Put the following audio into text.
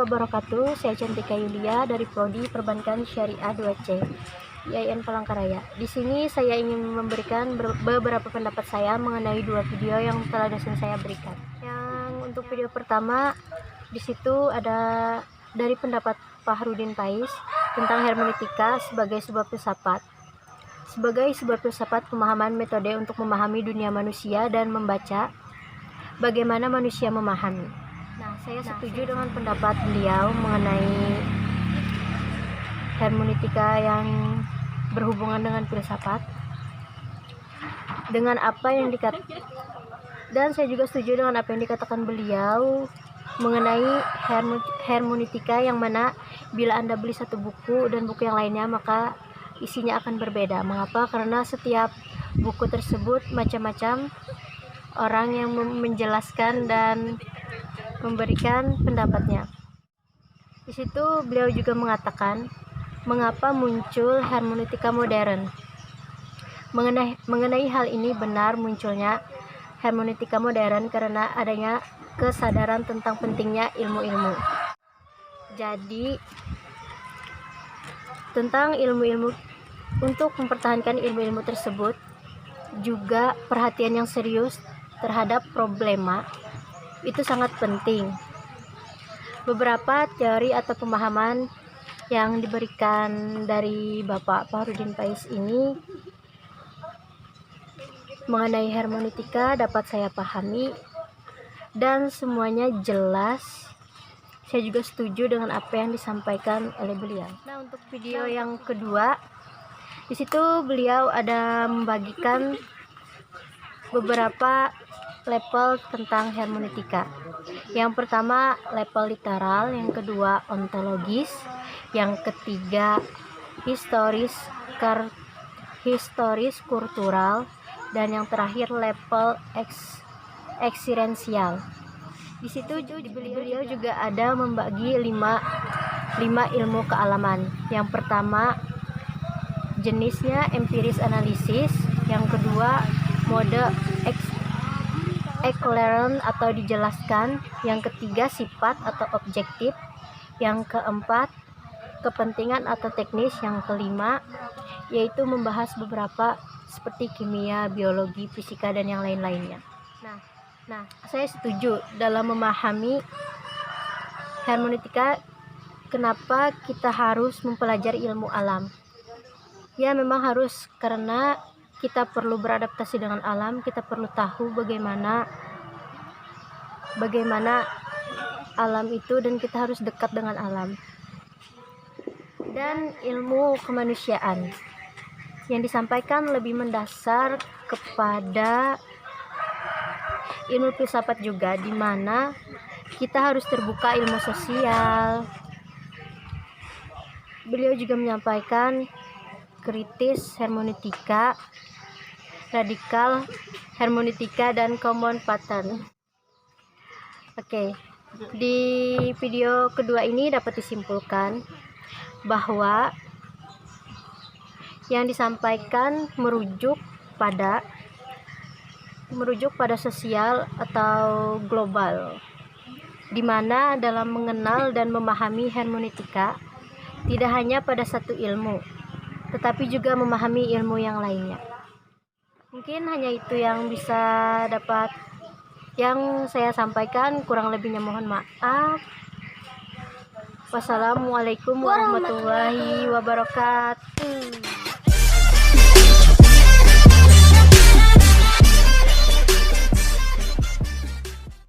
wabarakatuh. Saya Cantika Yulia dari Prodi Perbankan Syariah 2C IAIN Palangkaraya. Di sini saya ingin memberikan beberapa pendapat saya mengenai dua video yang telah dosen saya berikan. Yang untuk video pertama, di situ ada dari pendapat Fahrudin Pais tentang hermeneutika sebagai sebuah filsafat. Sebagai sebuah filsafat, pemahaman metode untuk memahami dunia manusia dan membaca bagaimana manusia memahami. Nah, saya setuju dengan pendapat beliau mengenai hermeneutika yang berhubungan dengan filsafat. Dengan apa yang dan saya juga setuju dengan apa yang dikatakan beliau mengenai hermeneutika yang mana bila Anda beli satu buku dan buku yang lainnya maka isinya akan berbeda. Mengapa? Karena setiap buku tersebut macam-macam orang yang menjelaskan dan memberikan pendapatnya. Di situ beliau juga mengatakan mengapa muncul hermeneutika modern. Mengenai hal ini benar munculnya hermeneutika modern karena adanya kesadaran tentang pentingnya ilmu-ilmu. Jadi tentang ilmu-ilmu, untuk mempertahankan ilmu-ilmu tersebut juga perhatian yang serius terhadap problema itu sangat penting. Beberapa teori atau pemahaman yang diberikan dari Bapak Fahrudin Pais ini mengenai hermeneutika dapat saya pahami dan semuanya jelas. Saya juga setuju dengan apa yang disampaikan oleh beliau. Nah, untuk video yang kedua, di situ beliau ada membagikan beberapa level tentang hermeneutika. Yang pertama level literal, yang kedua ontologis, yang ketiga historis kultural, dan yang terakhir level eksistensial. Di situ beliau juga ada membagi lima ilmu kealaman. Yang pertama jenisnya empiris analisis, yang kedua mode equivalent atau dijelaskan, yang ketiga sifat atau objektif, yang keempat kepentingan atau teknis, yang kelima yaitu membahas beberapa seperti kimia, biologi, fisika dan yang lain-lainnya. Nah, saya setuju dalam memahami hermeneutika. Kenapa kita harus mempelajari ilmu alam? Ya, memang harus, karena kita perlu beradaptasi dengan alam, kita perlu tahu bagaimana alam itu dan kita harus dekat dengan alam. Dan ilmu kemanusiaan yang disampaikan lebih mendasar kepada ilmu filsafat juga, di mana kita harus terbuka ilmu sosial. Beliau juga menyampaikan kritis hermeneutika, radikal hermeneutika, dan common pattern. Oke, di video kedua ini dapat disimpulkan bahwa yang disampaikan merujuk pada sosial atau global, di mana dalam mengenal dan memahami hermeneutika tidak hanya pada satu ilmu, tetapi juga memahami ilmu yang lainnya. Mungkin hanya itu yang bisa yang saya sampaikan, kurang lebihnya mohon maaf. Wassalamualaikum warahmatullahi wabarakatuh.